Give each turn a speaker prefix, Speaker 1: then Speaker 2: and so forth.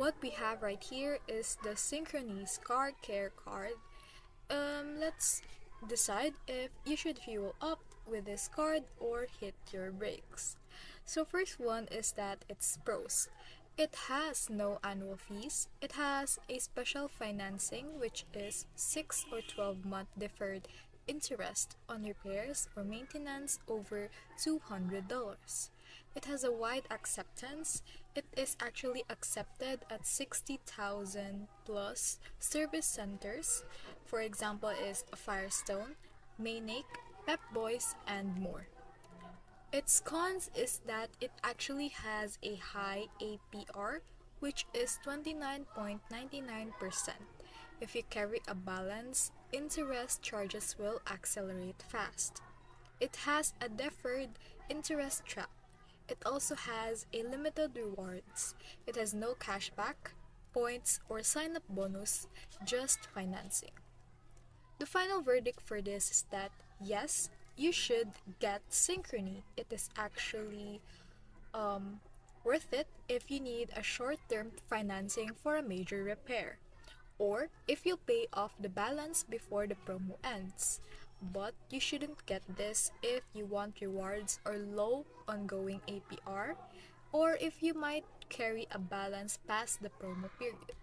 Speaker 1: what we have right here is the Synchrony Car Care card. Let's decide if you should fuel up with this card or hit your brakes. So first one is that it's pros. It has no annual fees. It has a special financing which is 6 or 12-month deferred interest on repairs or maintenance over $200. It has a wide acceptance. It is actually accepted at 60,000 plus service centers. For example, is Firestone, Maynake, Pep Boys, and more. Its cons is that it actually has a high APR, which is 29.99%. If you carry a balance, interest charges will accelerate fast. It has a deferred interest trap. It also has a limited rewards. It has no cashback, points, or sign-up bonus, just financing. The final verdict for this is that yes, you should get Synchrony. It is actually worth it if you need a short-term financing for a major repair, or if you pay off the balance before the promo ends. But you shouldn't get this if you want rewards or low ongoing APR, or if you might carry a balance past the promo period.